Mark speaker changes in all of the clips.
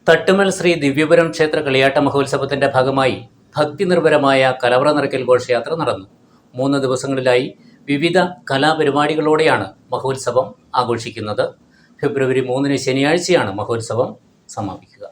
Speaker 1: തട്ടുമൽ ശ്രീ ദിവ്യപുരം ക്ഷേത്ര കളിയാട്ട മഹോത്സവത്തിന്റെ ഭാഗമായി ഭക്തിനിർഭരമായ കലവറ നിറയ്ക്കൽ ഘോഷയാത്ര നടന്നു. 3 ദിവസങ്ങളിലായി വിവിധ കലാപരിപാടികളോടെയാണ് മഹോത്സവം ആഘോഷിക്കുന്നത്. ഫെബ്രുവരി 3 ശനിയാഴ്ചയാണ് മഹോത്സവം സമാപിക്കുക.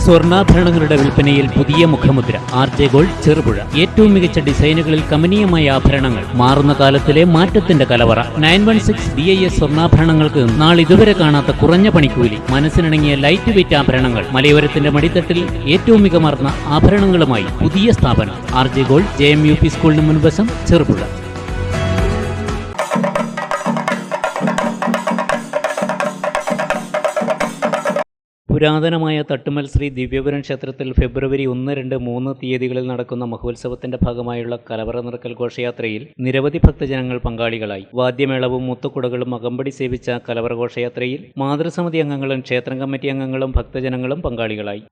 Speaker 2: സ്വർണ്ണാഭരണങ്ങളുടെ വിൽപ്പനയിൽ പുതിയ മുഖമുദ്ര. RJ gold Cherupuzha. ഏറ്റവും മികച്ച ഡിസൈനുകളിൽ കമനീയമായ ആഭരണങ്ങൾ. മാറുന്ന കാലത്തിലെ മാറ്റത്തിന്റെ കലവറ. 916 BIS സ്വർണ്ണാഭരണങ്ങൾക്ക് നാളിതുവരെ കാണാത്ത കുറഞ്ഞ പണിക്കൂലി. മനസ്സിനിണങ്ങിയ ലൈറ്റ് വെയ്റ്റ് ആഭരണങ്ങൾ. മലയോരത്തിന്റെ മടിത്തട്ടിൽ ഏറ്റവും മികമാർന്ന ആഭരണങ്ങളുമായി പുതിയ സ്ഥാപനം RJ ഗോൾഡ്, JMUP സ്കൂളിന് മുൻവശം, ചെറുപുഴ. പുരാതനമായ തട്ടുമൽ ശ്രീ ദിവ്യപുരം ക്ഷേത്രത്തിൽ ഫെബ്രുവരി 1, 2, 3 തീയതികളിൽ നടക്കുന്ന മഹോത്സവത്തിന്റെ ഭാഗമായുള്ള കലവറ നിറക്കൽ ഘോഷയാത്രയിൽ നിരവധി ഭക്തജനങ്ങൾ പങ്കാളികളായി. വാദ്യമേളവും മുത്തുക്കുടകളും അകമ്പടി സേവിച്ച കലവറ ഘോഷയാത്രയിൽ മാതൃസമിതി അംഗങ്ങളും ക്ഷേത്രം കമ്മിറ്റി അംഗങ്ങളും ഭക്തജനങ്ങളും പങ്കാളികളായി.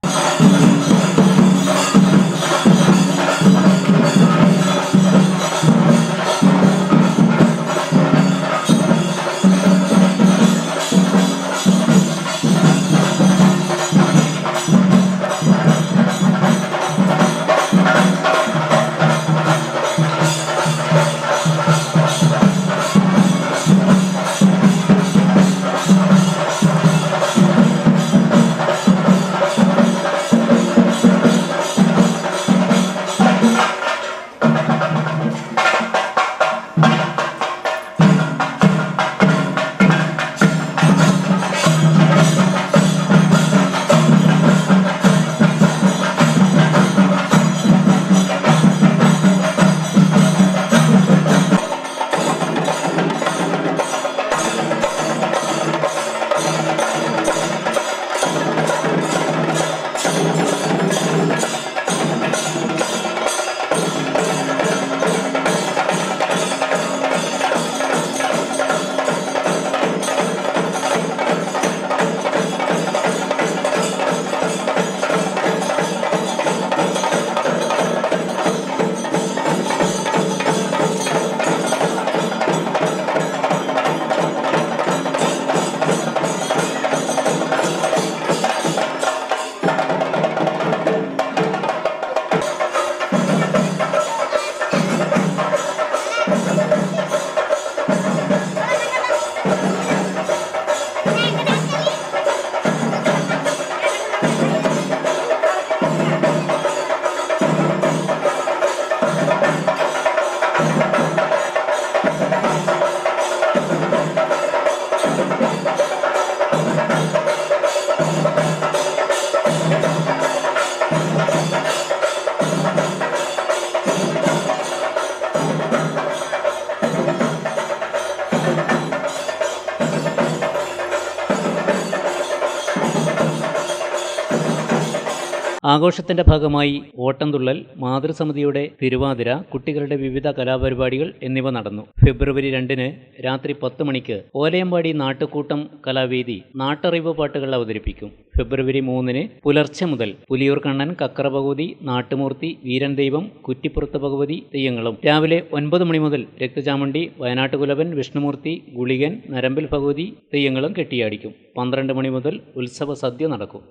Speaker 2: ആഘോഷത്തിന്റെ ഭാഗമായി ഓട്ടംതുള്ളൽ, മാതൃസമിതിയുടെ തിരുവാതിര, കുട്ടികളുടെ വിവിധ കലാപരിപാടികൾ എന്നിവ നടന്നു. ഫെബ്രുവരി 2 രാത്രി 10 മണിക്ക് ഓലയമ്പാടി നാട്ടുകൂട്ടം കലാവേദി നാട്ടറിവ് പാട്ടുകൾ അവതരിപ്പിക്കും. ഫെബ്രുവരി 3 പുലർച്ചെ മുതൽ പുലിയൂർ കണ്ണൻ, കക്കറ ഭഗവതി, നാട്ടുമൂർത്തി, വീരൻ ദൈവം, കുറ്റിപ്പുറത്ത് ഭഗവതി തെയ്യങ്ങളും രാവിലെ 9 മണി മുതൽ രക്തചാമണ്ടി, വയനാട്ടുകുലവൻ, വിഷ്ണുമൂർത്തി, ഗുളികൻ, നരമ്പിൽ ഭഗവതി തെയ്യങ്ങളും കെട്ടിയാടിക്കും. 12 മണി മുതൽ ഉത്സവ സദ്യ നടക്കും.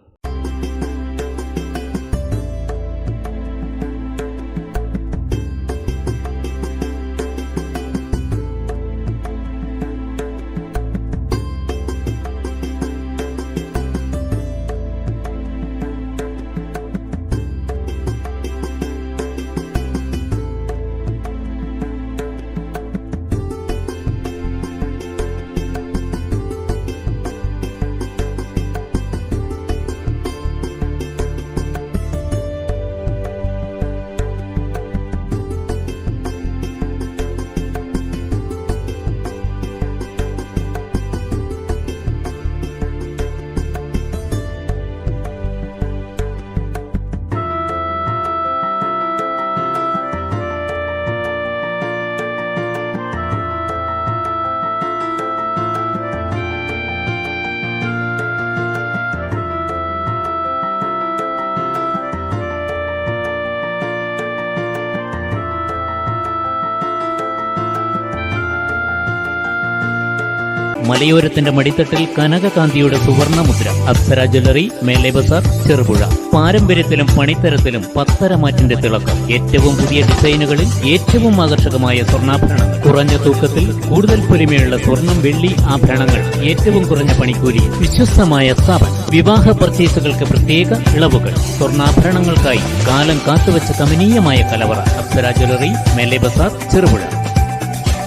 Speaker 2: മലയോരത്തിന്റെ മടിത്തട്ടിൽ കനകകാന്തിയുടെ സുവർണമുദ്ര. അപ്സര ജ്വല്ലറി, മേലെ ബസാർ, ചെറുപുഴ. പാരമ്പര്യത്തിലും പണിത്തരത്തിലും പത്തരമാറ്റിന്റെ തിളക്കം. ഏറ്റവും പുതിയ ഡിസൈനുകളിൽ ഏറ്റവും ആകർഷകമായ സ്വർണ്ണാഭരണങ്ങൾ. കുറഞ്ഞ തൂക്കത്തിൽ കൂടുതൽ പൊലിമയുള്ള സ്വർണം, വെള്ളി ആഭരണങ്ങൾ. ഏറ്റവും കുറഞ്ഞ പണിക്കൂലി. വിശ്വസ്തമായ സ്ഥാപനം. വിവാഹ പർച്ചേസുകൾക്ക് പ്രത്യേക ഇളവുകൾ. സ്വർണ്ണാഭരണങ്ങൾക്കായി കാലം കാത്തുവച്ച കമനീയമായ കലവറ. അപ്സര ജ്വല്ലറി, മേലെ ബസാർ, ചെറുപുഴ.